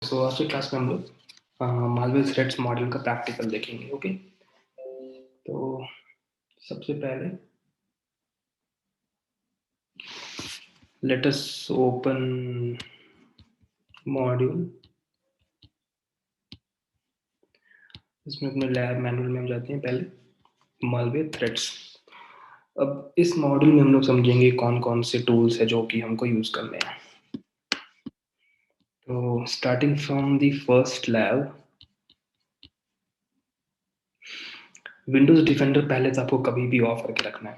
सो आज की क्लास में हम लोग मालवेयर थ्रेड्स मॉडल का प्रैक्टिकल देखेंगे। ओके, तो सबसे पहले लेट अस ओपन मॉड्यूल। इसमें अपने लैब मैनुअल में हम जाते हैं पहले मालवेयर थ्रेड्स। अब इस मॉड्यूल में हम लोग समझेंगे कौन कौन से टूल्स है जो कि हमको यूज करने हैं। तो starting from the first lab, Windows defender पहले तो आपको कभी भी ऑफ करके रखना है।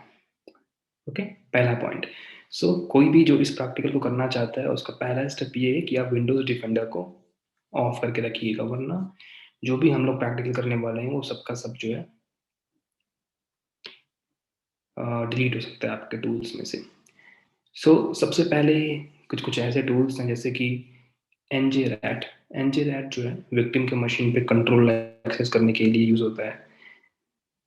ओके, पहला पॉइंट। सो कोई भी जो इस प्रैक्टिकल को करना चाहता है उसका पहला स्टेप ये है कि आप विंडोज डिफेंडर को ऑफ करके रखिएगा, वरना जो भी हम लोग प्रैक्टिकल करने वाले हैं वो सबका सब जो है डिलीट हो सकता है आपके टूल्स में से। सो सबसे पहले कुछ कुछ ऐसे टूल्स हैं जैसे कि NJRAT। NJRAT जो है विक्टिम के मशीन पे कंट्रोल एक्सेस करने के लिए यूज होता है।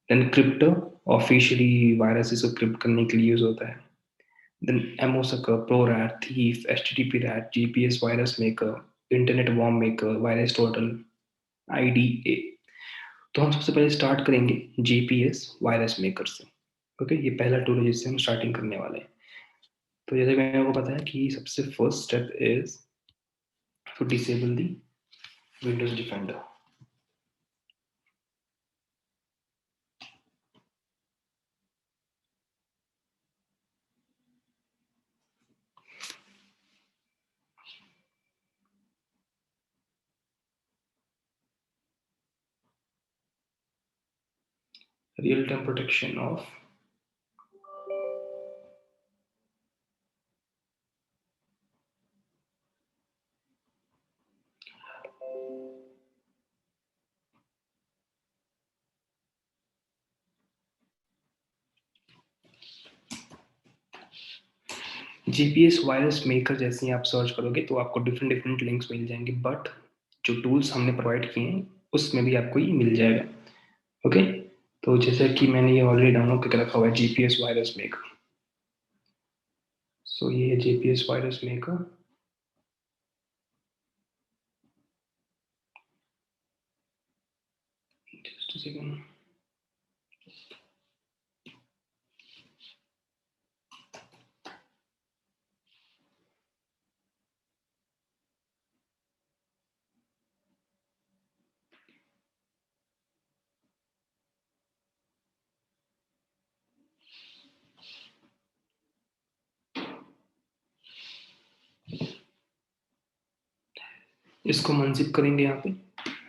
देन क्रिप्टो, ऑफिशियली वायरसेस को क्रिप्ट करने के लिए यूज होता है। Then Amosucker, ProRat, Thief, HTTP-RAT, GPS Virus Maker, Internet Worm Maker, Virus Total, IDA। तो हम सबसे पहले स्टार्ट करेंगे GPS वायरस मेकर से। ओके, ये पहला टूल है जिससे हम स्टार्टिंग करने वाले हैं। तो जैसे मैंने आपको बताया कि सबसे first step is to disable the Windows Defender. Real time protection off GPS virus maker. जैसे ही आप सर्च करोगे तो आपको डिफरेंट डिफरेंट लिंक्स मिल जाएंगे, बट जो टूल्स हमने प्रोवाइड किए हैं उसमें भी आपको ये मिल जाएगा। ओके, तो जैसे कि मैंने ये ऑलरेडी डाउनलोड करके रखा हुआ है GPS वायरस मेकर। सो ये है GPS virus maker. Just a second. इसको हम अनजिप करेंगे यहाँ पे।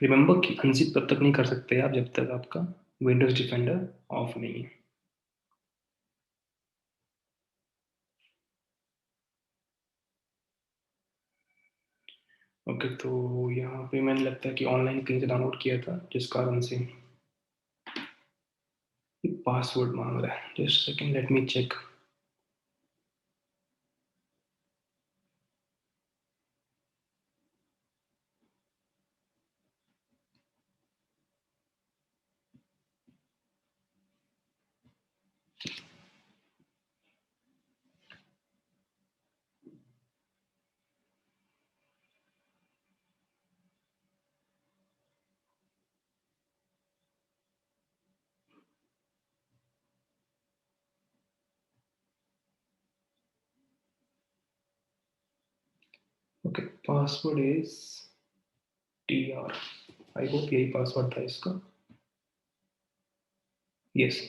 रिमेंबर कि अनजिप तब तक नहीं कर सकते आप जब तक आपका विंडोज डिफेंडर ऑफ नहीं है। ओके, तो यहाँ पे मैंने लगता है कि ऑनलाइन कहीं से डाउनलोड किया था जिस कारण से पासवर्ड मांग रहा है। Just second, let me check. Okay, password is TR। I hope यही पासवर्ड था इसका। यस।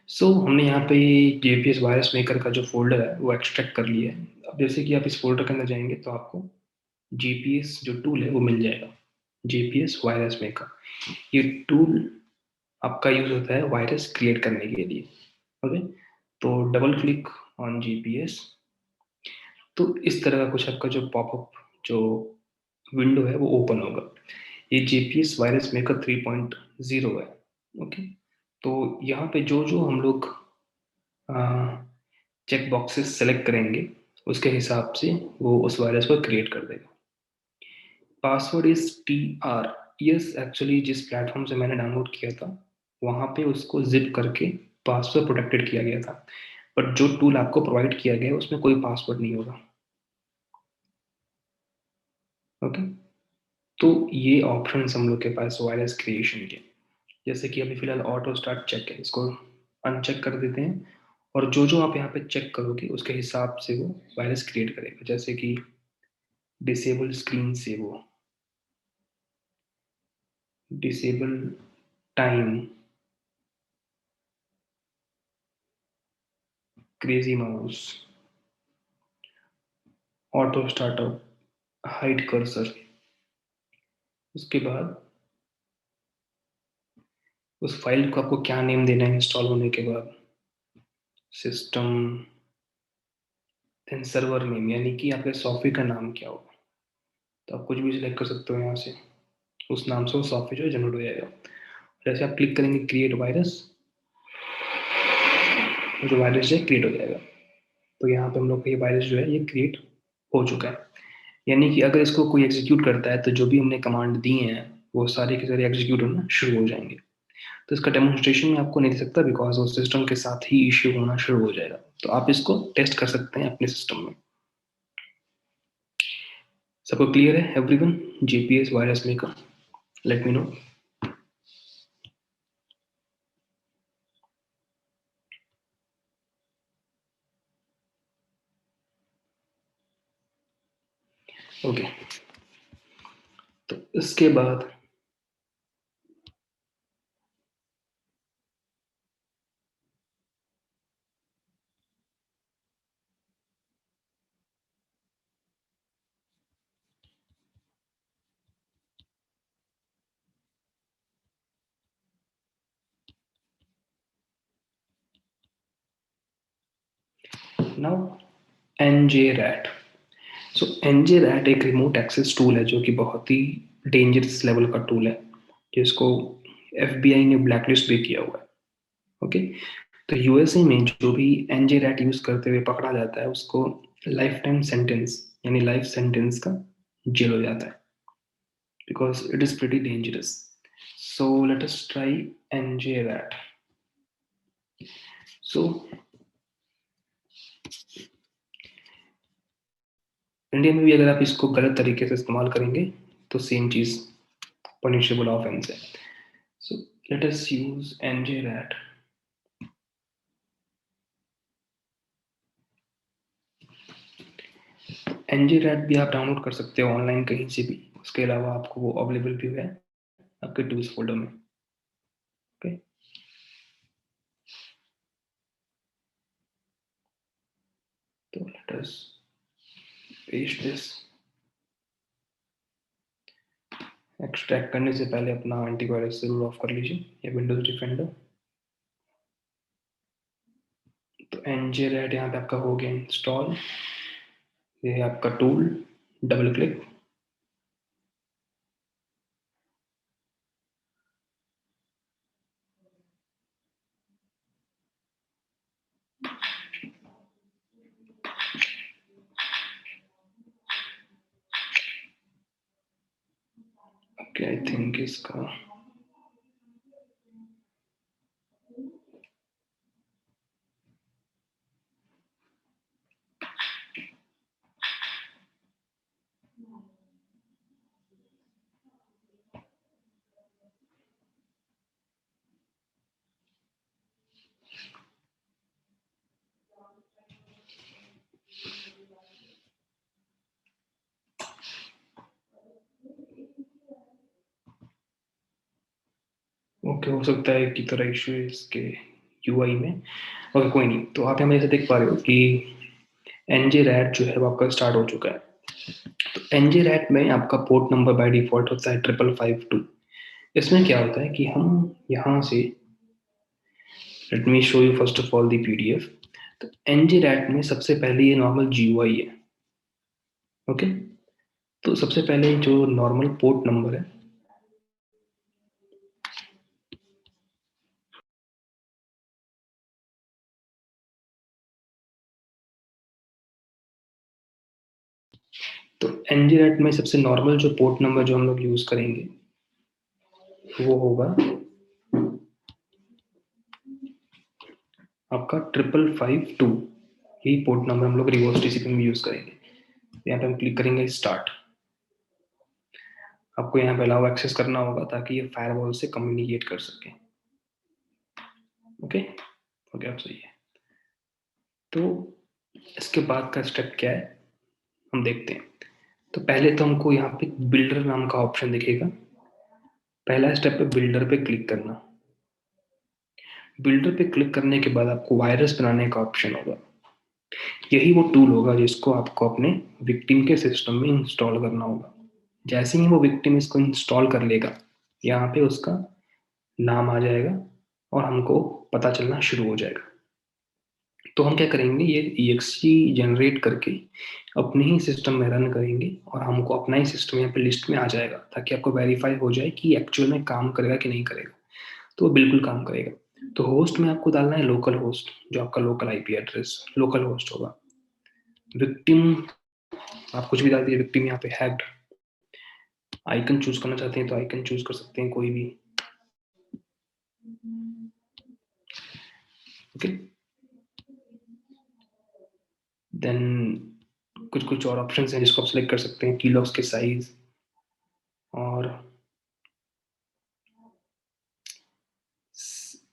सो हमने यहाँ पे GPS वायरस मेकर का जो फोल्डर है वो एक्सट्रैक्ट कर लिया है। अब जैसे कि आप इस फोल्डर के अंदर जाएंगे तो आपको GPS जो टूल है वो मिल जाएगा, GPS वायरस मेकर। ये टूल आपका यूज होता है वायरस क्रिएट करने के लिए। ओके, तो डबल क्लिक ऑन GPS। तो इस तरह का कुछ आपका जो पॉपअप जो विंडो है वो ओपन होगा। ये GPS वायरस मेकर 3.0 है। ओके, तो यहाँ पे जो जो हम लोग चेक बॉक्सेस सेलेक्ट करेंगे उसके हिसाब से वो उस वायरस को क्रिएट कर देगा। Password is TR। Yes, actually जिस प्लेटफॉर्म से मैंने डाउनलोड किया था वहाँ पे उसको जिप करके पासवर्ड प्रोटेक्टेड किया गया था, बट जो टूल आपको प्रोवाइड किया गया है उसमें कोई पासवर्ड नहीं होगा। ओके, तो ये ऑप्शन हम लोग के पास वायरस क्रिएशन के, जैसे कि अभी फिलहाल ऑटो स्टार्ट चेक है, इसको अनचेक कर देते हैं, और जो जो आप यहाँ पे चेक करोगे उसके हिसाब से वो वायरस क्रिएट करेगा। जैसे कि disable screen save, disable time, crazy mouse, auto startup, hide cursor. उसके बाद उस फाइल को आपको क्या नेम देना है इंस्टॉल होने के बाद, सिस्टम, देन सर्वर नेम, यानी कि आपके सॉफ्टवेयर का नाम क्या होगा। तो आप कुछ भी सिलेक्ट कर सकते हो यहाँ से, उस नाम से वो सॉफ्टवेयर जो है जनरेट हो जाएगा। जैसे आप क्लिक करेंगे क्रिएट वायरस, जो वायरस है क्रिएट हो जाएगा। तो यहाँ पे हम लोग का ये वायरस जो है ये क्रिएट हो चुका है। यानी कि अगर इसको कोई एग्जीक्यूट करता है तो जो भी हमने कमांड दी हैं वो सारे के सारे एग्जीक्यूट होना शुरू हो जाएंगे। तो इसका डेमोन्स्ट्रेशन मैं आपको नहीं दे सकता बिकॉज वो सिस्टम के साथ ही इश्यू होना शुरू हो जाएगा। तो आप इसको टेस्ट कर सकते हैं अपने सिस्टम में। सबको क्लियर है everyone? GPS virus maker, let me know. Okay, तो इसके बाद नाउ एनजे रैट। सो एनजे रैट एक रिमोट एक्सेस टूल है जो कि बहुत ही डेंजरस लेवल का टूल है, जिसको एफबीआई ने ब्लैकलिस्ट भी किया हुआ है। ओके, तो यूएसए में जो भी एनजे रैट यूज करते हुए पकड़ा जाता है उसको लाइफ टाइम सेंटेंस यानी लाइफ सेंटेंस का जेल हो जाता है, because it is pretty dangerous. So let us try NJ rat. So India में भी अगर आप इसको गलत तरीके से इस्तेमाल करेंगे तो सेम चीज पनिशेबल ऑफेंस है। So let us use NJ rat. NJ rat भी आप डाउनलोड कर सकते हो ऑनलाइन कहीं से भी, उसके अलावा आपको वो अवेलेबल भी है आपके टूल्स फोल्डर में। ओके, तो let us paste this. Extract करने से पहले अपना एंटीवायरस जरूर ऑफ कर लीजिए या विंडोज डिफेंडर। तो एनजे रैट यहाँ पे आपका हो गया इंस्टॉल। ये है आपका tool, double click. Okay, I think इसका ओके हो सकता है कि तरह इशू है इसके यूआई में। ओके कोई नहीं, तो आप यहाँ मेरे से देख पा रहे हो कि एनजे रैट जो है वो आपका स्टार्ट हो चुका है। तो एनजे रैट में आपका पोर्ट नंबर बाय डिफॉल्ट होता है 5552। इसमें क्या होता है कि हम यहाँ से, let me show you first of all the PDF. तो एनजे रैट में सबसे पहले ये नॉर्मल जीयूआई है। ओके, तो सबसे पहले जो नॉर्मल पोर्ट नंबर है, तो एनजीरेट में सबसे नॉर्मल जो पोर्ट नंबर जो हम लोग यूज करेंगे वो होगा आपका 5552। यही पोर्ट नंबर हम लोग रिवर्स टीसीपी में यूज करेंगे। यहाँ पे हम क्लिक करेंगे स्टार्ट। आपको यहाँ पे अलाउ एक्सेस करना होगा ताकि ये फायरवॉल से कम्युनिकेट कर सके। ओके ओके, आप सही है। तो इसके बाद का स्टेप क्या है हम देखते हैं। तो पहले तो हमको यहाँ पे बिल्डर नाम का ऑप्शन दिखेगा। पहला स्टेप है बिल्डर पे क्लिक करना। बिल्डर पे क्लिक करने के बाद आपको वायरस बनाने का ऑप्शन होगा। यही वो टूल होगा जिसको आपको अपने विक्टिम के सिस्टम में इंस्टॉल करना होगा। जैसे ही वो विक्टिम इसको इंस्टॉल कर लेगा, यहाँ पे उसका नाम आ जाएगा और हमको पता चलना शुरू हो जाएगा। तो हम क्या करेंगे, ये EXE जनरेट करके अपने ही सिस्टम में रन करेंगे और हमको अपना ही सिस्टम यहाँ पे लिस्ट में आ जाएगा, ताकि आपको वेरीफाई हो जाए कि एक्चुअल में काम करेगा कि नहीं करेगा। तो वो बिल्कुल काम करेगा। तो होस्ट में आपको डालना है लोकल होस्ट, जो आपका local IP address local host होगा। विक्टिम आप कुछ भी डाल दीजिए। विक्टिम यहाँ पे हैक्ड आइकन चूज करना चाहते हैं तो आइकन चूज कर सकते हैं कोई भी। ओके, देन कुछ कुछ और ऑप्शंस हैं जिसको आप सिलेक्ट कर सकते हैं, कीलॉग्स के साइज, और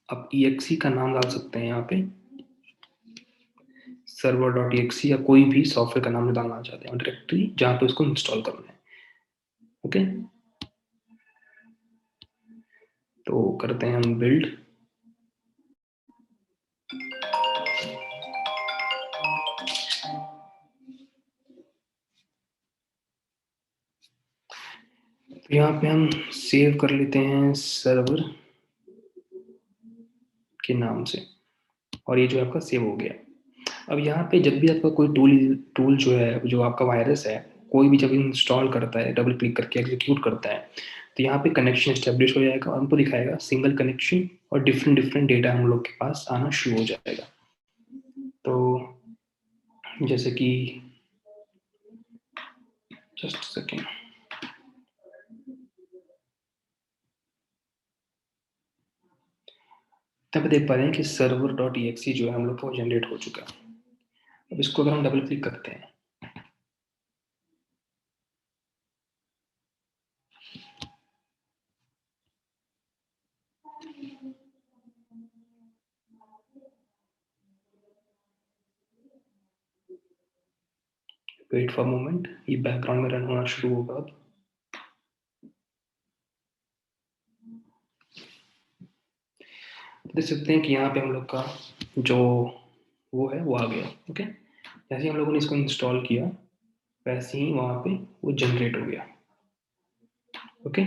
आप EXE का नाम डाल सकते हैं यहाँ पे, server.exe, या कोई भी सॉफ्टवेयर का नाम डालना चाहते हैं डायरेक्टरी जहाँ पे उसको इंस्टॉल करना है। ओके, तो करते हैं हम बिल्ड। तो यहाँ पे हम सेव कर लेते हैं सर्वर के नाम से, और ये जो आपका सेव हो गया। अब यहाँ पे जब भी आपका कोई टूल जो है, जो आपका वायरस है, कोई भी जब इंस्टॉल करता है, डबल क्लिक करके एग्जीक्यूट करता है, तो यहाँ पे कनेक्शन एस्टेब्लिश हो जाएगा और हमको दिखाएगा सिंगल कनेक्शन, और डिफरेंट डिफरेंट डेटा हम लोग के पास आना शुरू हो जाएगा। तो जैसे कि जस्ट सेकेंड, तब देख पा रहे हैं कि server.exe जो है हम लोग को जनरेट हो चुका है। अब इसको अगर हम डबल क्लिक करते हैं, वेट फॉर मोमेंट, ये बैकग्राउंड में रन होना शुरू होगा। अब देख सकते हैं कि यहाँ पे हम लोग का जो वो है वो आ गया। ओके, जैसे ही हम लोगों ने इसको इंस्टॉल किया, वैसे ही वहां पे वो जनरेट हो गया। ओके,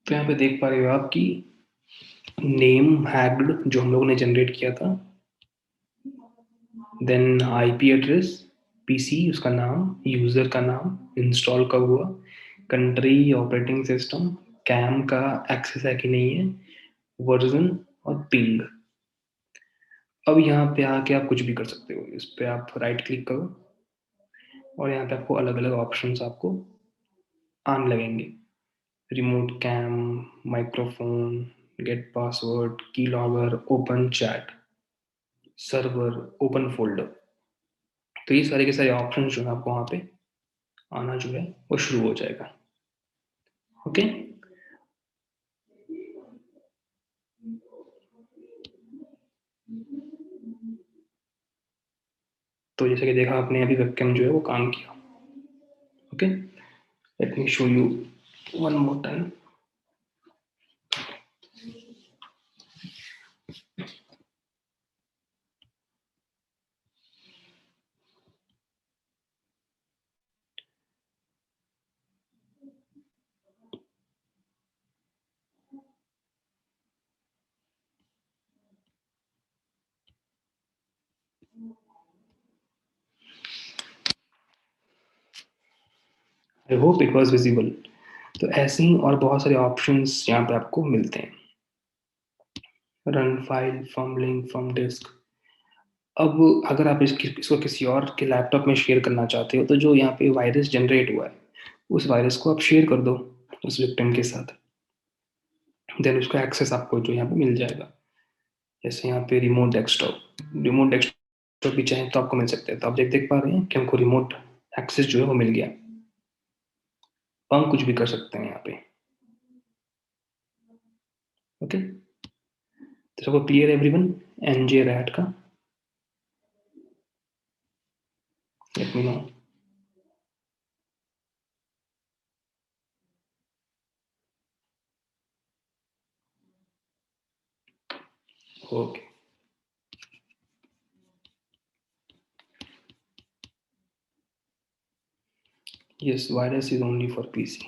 तो यहाँ पे देख पा रहे हो आप कि नेम हैग्ड जो हम लोगों ने जनरेट किया था, देन IP एड्रेस, PC उसका नाम, यूजर का नाम, इंस्टॉल कब हुआ, कंट्री, ऑपरेटिंग सिस्टम, कैम का एक्सेस है कि नहीं है, वर्जन और पिंग। अब यहाँ पे आके आप कुछ भी कर सकते हो। इस पे आप राइट क्लिक करो और यहाँ पे आपको अलग अलग ऑप्शंस आपको आने लगेंगे। Remote cam, microphone, get password, key logger, open chat, server, open folder. तो ये सारे के सारे ऑप्शन जो है आपको वहाँ पे आना जो है वो शुरू हो जाएगा। ओके, तो जैसे कि देखा आपने, अभी वेबकैम जो है वो काम किया। Okay, let me show you one more time. I hope it was visible. तो ऐसे ही और बहुत सारे ऑप्शंस यहाँ पे आपको मिलते हैं। Run file from link from disk. अब अगर आप इसको किसी और के लैपटॉप में शेयर करना चाहते हो, तो जो यहाँ पे वायरस जनरेट हुआ है, उस वायरस को आप शेयर कर दो उस विक्टिम के साथ, देन उसका एक्सेस आपको जो यहाँ पे मिल जाएगा। जैसे यहाँ पे रिमोट डेस्कटॉप भी चाहे तो आपको मिल सकते हैं। तो आप देख देख पा रहे हैं कि हमको रिमोट एक्सेस जो है वो मिल गया। अब हम कुछ भी कर सकते हैं यहाँ पे। ओके, तो सबको क्लियर एवरीवन एनजे रैट का? Let me know. Okay, yes, virus is only for PC.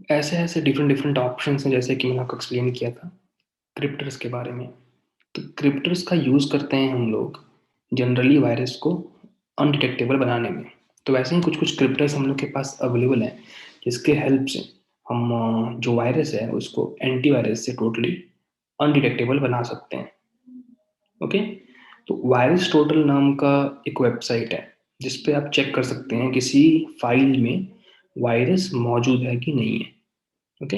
ऐसे ऐसे डिफरेंट डिफरेंट ऑप्शन हैं, जैसे कि मैंने आपको एक्सप्लेन किया था क्रिप्टर्स के बारे में। तो क्रिप्टर्स का यूज़ करते हैं हम लोग जनरली वायरस को अनडिटेक्टेबल बनाने में। तो वैसे ही कुछ कुछ क्रिप्टर्स हम लोग के पास अवेलेबल हैं जिसके हेल्प से हम जो वायरस है उसको एंटीवायरस से टोटली अनडिटेक्टेबल बना सकते हैं। ओके, तो वायरस टोटल नाम का एक वेबसाइट है जिस पे आप चेक कर सकते हैं किसी फाइल में वायरस मौजूद है कि नहीं है। ओके,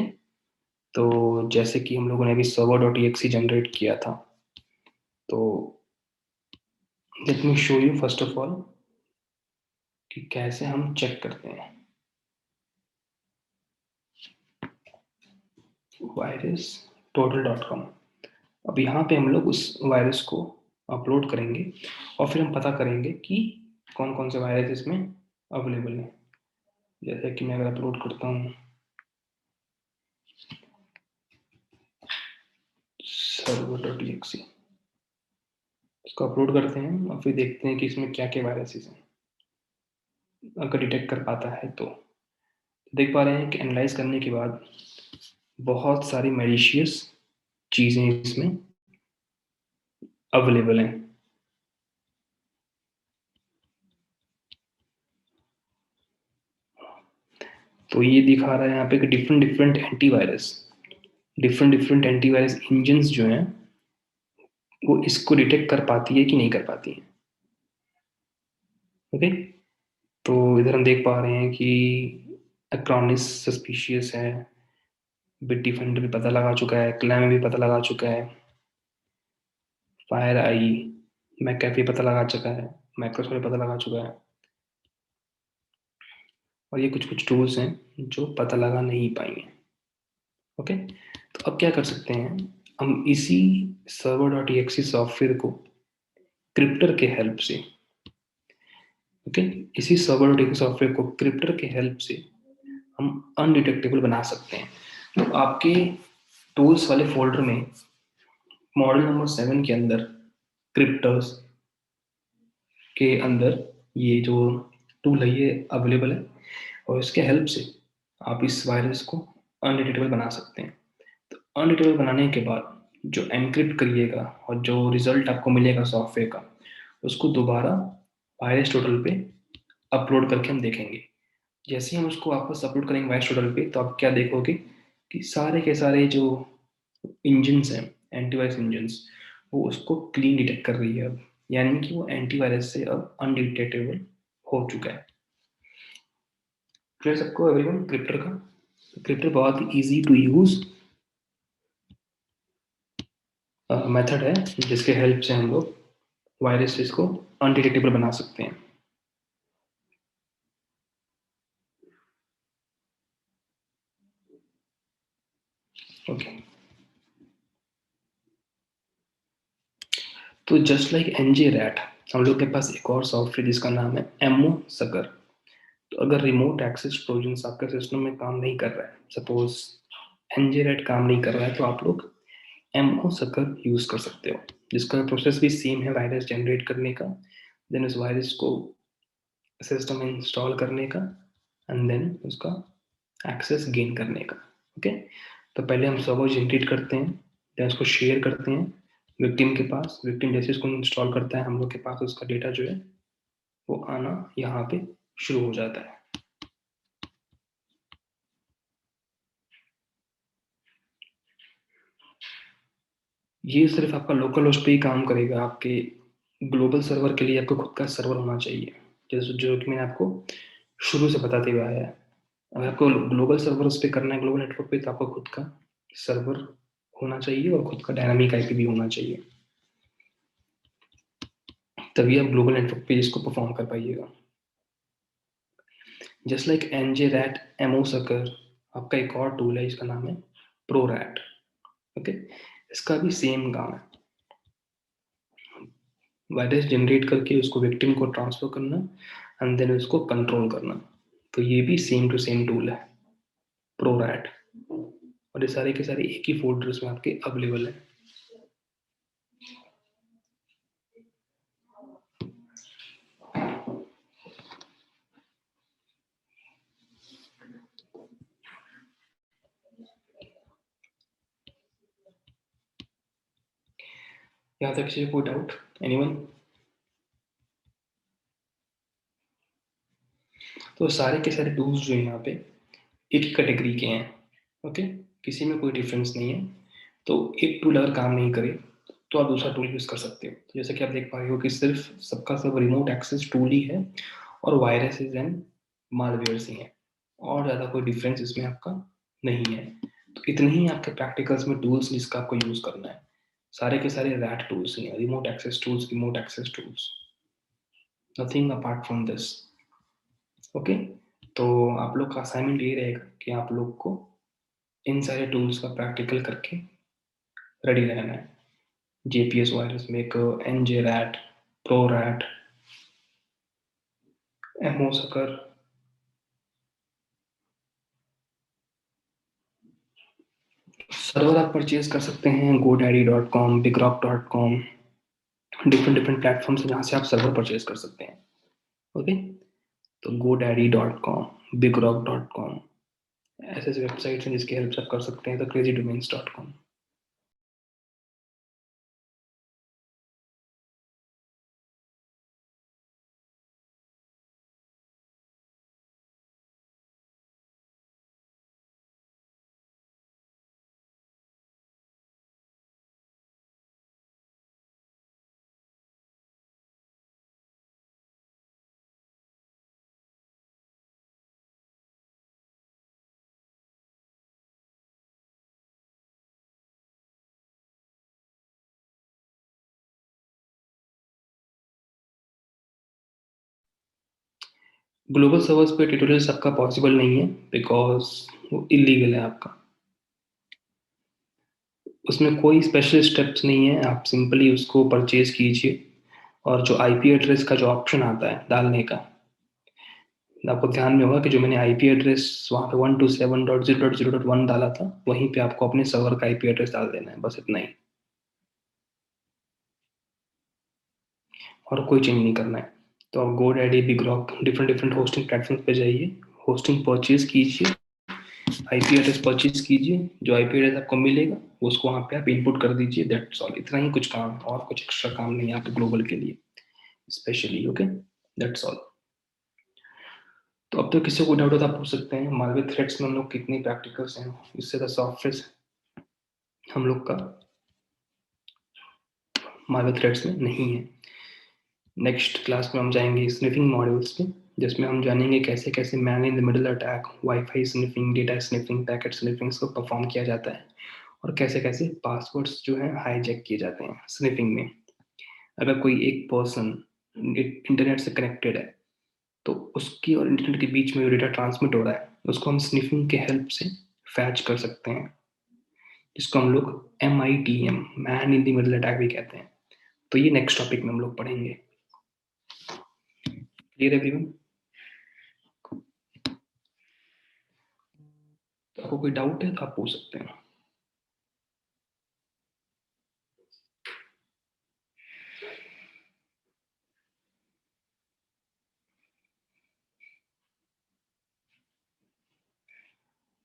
तो जैसे कि हम लोगों ने अभी सर्वर डॉट ई जनरेट किया था, तो let me show you first of all कि कैसे हम चेक करते हैं वायरस टोटल डॉट कॉम। अब यहाँ पे हम लोग उस वायरस को अपलोड करेंगे और फिर हम पता करेंगे कि कौन कौन से वायरस इसमें अवेलेबल है। जैसे कि मैं अगर अपलोड करता हूँ सर्वर डॉट ई इसको अपलोड करते हैं और फिर देखते हैं कि इसमें क्या क्या वायरसेस हैं। अगर डिटेक्ट कर पाता है तो देख पा रहे हैं कि एनालाइज करने के बाद बहुत सारी मैलिशियस चीज़ें इसमें अवेलेबल हैं। तो ये दिखा रहा है यहाँ पे कि डिफरेंट डिफरेंट एंटीवायरस इंजन्स जो हैं वो इसको डिटेक्ट कर पाती है कि नहीं कर पाती है। ओके, तो इधर हम देख पा रहे हैं कि एक्रोनिस सस्पिशियस है, बिट डिफेंडर भी पता लगा चुका है, क्लैम भी पता लगा चुका है, फायर आई मैकैफी पता लगा चुका है, माइक्रोसॉफ्ट पता लगा चुका है, और ये कुछ कुछ टूल्स हैं जो पता लगा नहीं पाएंगे। ओके, तो अब क्या कर सकते हैं, हम इसी सर्वर डॉट ई सॉफ्टवेयर को क्रिप्टर के हेल्प से, ओके, इसी सर्वर डॉट ई सॉफ्टवेयर को क्रिप्टर के हेल्प से हम अनडिटेक्टेबल बना सकते हैं। तो आपके टूल्स वाले फोल्डर में मॉडल नंबर 7 के अंदर क्रिप्टर्स के अंदर ये जो टूल है ये अवेलेबल है, और इसके हेल्प से आप इस वायरस को अनडिटेक्टेबल बना सकते हैं। तो अनडिटेक्टेबल बनाने के बाद जो एनक्रिप्ट करिएगा और जो रिजल्ट आपको मिलेगा सॉफ्टवेयर का, उसको दोबारा वायरस टोटल पे अपलोड करके हम देखेंगे। जैसे ही हम उसको वापस अपलोड करेंगे वायरस टोटल पे, तो आप क्या देखोगे कि सारे के सारे जो इंजन्स हैं, एंटीवायरस इंजन्स, वो उसको क्लीन डिटेक्ट कर रही है अब, यानी कि वो एंटीवायरस से अब अनडिटेक्टेबल हो चुका है। क्लियर सबको एवरीवन क्रिप्टर का? क्रिप्टर बहुत ही इजी टू यूज मेथड है जिसके हेल्प से हम लोग वायरसेस को अनडिटेक्टेबल बना सकते हैं। ओके, तो जस्ट लाइक एनजे रैट, हम लोग के पास एक और सॉफ्टवेयर जिसका नाम है एमओ सकर। तो अगर रिमोट एक्सेस ट्रोजन आपके सिस्टम में काम नहीं कर रहा है, सपोज एनजे रैट काम नहीं कर रहा है, तो आप लोग एमओ सकर यूज कर सकते हो, जिसका प्रोसेस भी सेम है वायरस जनरेट करने का, देन उस वायरस को सिस्टम में इंस्टॉल करने का, एंड देन उसका एक्सेस गेन करने का। ओके, तो पहले हम सर्वर जनरेट करते हैं, देन उसको शेयर करते हैं विक्टिम के पास। विक्टिम जैसे उसको इंस्टॉल करता है, हम लोग के पास उसका डेटा जो है वो आना यहाँ पे शुरू हो जाता है। ये सिर्फ आपका लोकल होस्ट पे ही काम करेगा, आपके ग्लोबल सर्वर के लिए आपको खुद का सर्वर होना चाहिए, जैसे जो कि मैंने आपको शुरू से बताते हुए आया है। अगर आपको ग्लोबल सर्वर्स पे करना है, ग्लोबल नेटवर्क पे, तो आपको खुद का सर्वर होना चाहिए और खुद का डायनामिक आईपी भी होना चाहिए, तभी आप ग्लोबल नेटवर्क पे इसको परफॉर्म कर पाइएगा। जस्ट लाइक एनजे रैट, एमओसकर, आपका एक और टूल है, इसका नाम है प्रो रैट। ओके, इसका भी सेम काम है, वायरस जनरेट करके उसको विक्टिम को ट्रांसफर करना एंड देन उसको कंट्रोल करना। तो ये भी सेम टू सेम टूल है, प्रो रैट, और ये सारे के सारे एक ही फोल्डर्स में आपके अवेलेबल है। यहाँ तक किसी कोई डाउट? एनीवन? तो सारे के सारे टूल्स जो है यहाँ पे एक ही कैटेगरी के हैं। ओके, किसी में कोई डिफरेंस नहीं है। तो एक टूल अगर काम नहीं करे तो आप दूसरा टूल यूज कर सकते हो। तो जैसे कि आप देख पा रहे हो कि सिर्फ सबका सब रिमोट एक्सेस टूल ही है और वायरसेस एंड मालवेयर्स ही हैं, और ज़्यादा कोई डिफरेंस इसमें आपका नहीं है। तो इतने ही आपके प्रैक्टिकल्स में टूल्स जिसका आपको यूज करना है, सारे के सारे रैट टूल्स ही हैं, remote access tools, remote access tools, nothing apart from this. Okay, तो आप लोग का असाइनमेंट ये रहेगा कि आप लोग को इन सारे टूल्स का प्रैक्टिकल करके रेडी रहना है। JPS virus maker, NJ RAT, pro RAT, एमओसकर, सर्वर आप परचेज कर सकते हैं godaddy.com, bigrok.com, different different platforms हैं जहाँ से आप सर्वर परचेज कर सकते हैं। ओके, तो godaddy.com, bigrok.com, ऐसे ऐसे वेबसाइट्स हैं जिसकी हेल्प से आप कर सकते हैं। तो crazydomains.com। ग्लोबल सर्वर्स पे ट्यूटोरियल्स आपका पॉसिबल नहीं है बिकॉज वो इलीगल है आपका। उसमें कोई स्पेशल स्टेप्स नहीं है, आप सिंपली उसको परचेज कीजिए और जो आईपी एड्रेस का जो ऑप्शन आता है डालने का, आपको ध्यान में होगा कि जो मैंने आईपी एड्रेस वहाँ पे 127.0.0.1 डाला था, वहीं पे आपको अपने सर्वर का आईपी एड्रेस डाल देना है, बस इतना ही, और कोई चेंज नहीं करना है। तो आप GoDaddy, BigRock, different different hosting platform पे जाइए, होस्टिंग परचेज कीजिए, आईपी एड्रेस परचेज कीजिए, जो आईपी एड्रेस आपको मिलेगा उसको वहाँ पे आप इनपुट कर दीजिए, दैट्स ऑल। इतना ही कुछ काम, और कुछ एक्स्ट्रा काम नहीं है आपके ग्लोबल के लिए स्पेशली। Okay, that's all. तो अब तो किसी को डाउट हो तो आप पूछ सकते हैं। मालवेयर थ्रेड्स में हम लोग कितनी प्रैक्टिकल्स हैं, इससे तो सॉफ्टवेयर हम लोग का मालवेयर थ्रेड्स में नहीं है। नेक्स्ट क्लास में हम जाएंगे स्निफिंग मॉड्यूल्स पे, जिसमें हम जानेंगे कैसे कैसे man in the middle attack, wifi sniffing, data sniffing, packet sniffing को परफॉर्म किया जाता है, और कैसे कैसे पासवर्ड्स जो है हाईजैक किए जाते हैं स्निफिंग में। अगर कोई एक पर्सन इंटरनेट से कनेक्टेड है तो उसकी और इंटरनेट के बीच में जो डेटा ट्रांसमिट हो रहा है उसको हम स्निफिंग के हेल्प से फैच कर सकते हैं, जिसको हम लोग MITM, man in the middle attack भी कहते हैं। तो ये नेक्स्ट टॉपिक में हम लोग पढ़ेंगे। Clear everyone? तो आपको कोई डाउट है तो आप पूछ सकते हैं।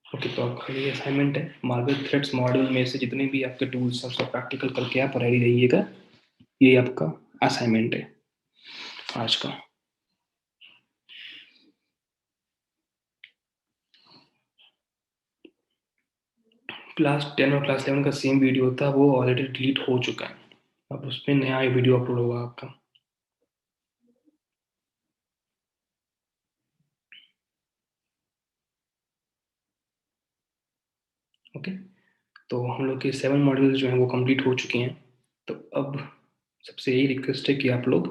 ओके, तो आपका ये असाइनमेंट है, मालवेयर थ्रेड्स मॉड्यूल में से जितने भी आपके टूल्स हैं सब प्रैक्टिकल करके आप रेडी रहिएगा। ये आपका असाइनमेंट है आज का। क्लास 10 और क्लास 11 का सेम वीडियो था, वो ऑलरेडी डिलीट हो चुका है। अब उस पर नया वीडियो अपलोड होगा आपका। ओके, तो हम लोग के 7 मॉड्यूल्स जो हैं वो कंप्लीट हो चुके हैं। तो अब सबसे यही रिक्वेस्ट है कि आप लोग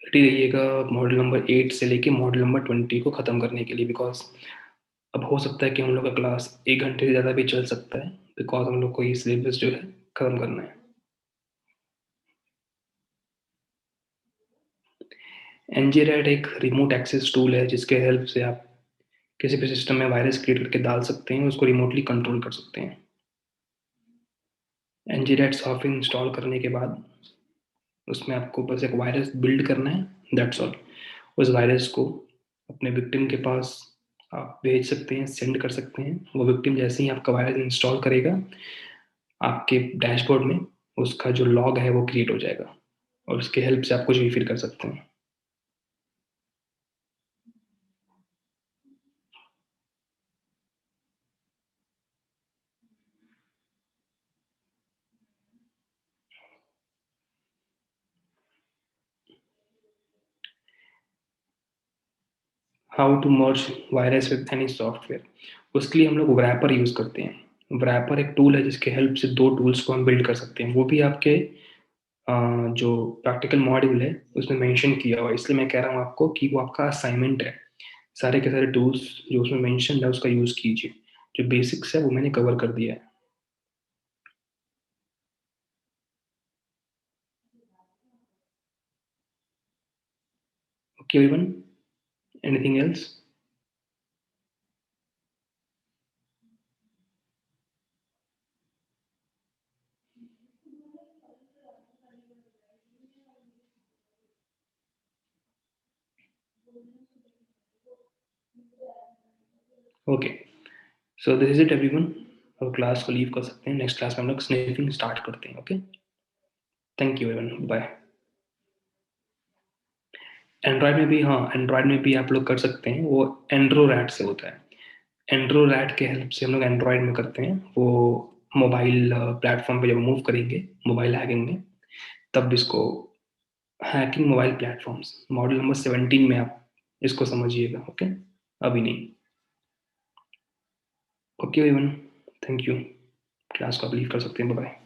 रेडी रहिएगा मॉड्यूल नंबर 8 से लेके मॉड्यूल नंबर 20 को ख़त्म करने के लिए, बिकॉज अब हो सकता है कि हम लोग का क्लास 1 घंटे से ज़्यादा भी चल सकता है, बिकॉज हम लोग को ये सिलेबस जो है ख़त्म करना है। NGRAT एक रिमोट एक्सेस टूल है जिसके हेल्प से आप किसी भी सिस्टम में वायरस क्रिएट करके डाल सकते हैं, उसको रिमोटली कंट्रोल कर सकते हैं। NGRAT सॉफ्टवेयर इंस्टॉल करने के बाद उसमें आपको बस एक वायरस बिल्ड करना है, दैट्स ऑल। उस वायरस को अपने विक्टिम के पास आप भेज सकते हैं, सेंड कर सकते हैं। वो विक्टिम जैसे ही आपका वायरस इंस्टॉल करेगा, आपके डैशबोर्ड में उसका जो लॉग है वो क्रिएट हो जाएगा, और उसके हेल्प से आप कुछ भी फिर कर सकते हैं। How to merge virus with any software, उसके लिए हम लोग wrapper यूज़ करते हैं। wrapper एक टूल है जिसके हेल्प से 2 टूल्स को हम बिल्ड कर सकते हैं, वो भी आपके जो प्रैक्टिकल मॉड्यूल है उसमें मेंशन किया हुआ है, इसलिए मैं कह रहा हूँ आपको कि वो आपका असाइनमेंट है। सारे के सारे टूल्स जो उसमें मेंशन है उसका यूज़ कीजिए। जो बेसिक्स है वो मैंने कवर कर दिया है। Okay everyone, anything else? Okay, so this is it everyone. अब क्लास को लीव कर सकते हैं, नेक्स्ट क्लास में हम लोग स्निफिंग स्टार्ट करते हैं। Okay, thank you everyone, bye. Android में भी, हाँ, एंड्रॉयड में भी आप लोग कर सकते हैं, वो एंड्रोरैट से होता है। एंड्रोरैट के हेल्प से हम लोग एंड्रॉयड में करते हैं, वो मोबाइल प्लेटफॉर्म पे जब मूव करेंगे मोबाइल हैकिंग में, तब इसको hacking mobile platforms model number 17 में आप इसको समझिएगा। ओके, अभी नहीं। Okay everyone, thank you. Class को आप लीव कर सकते हैं, बाय बाय।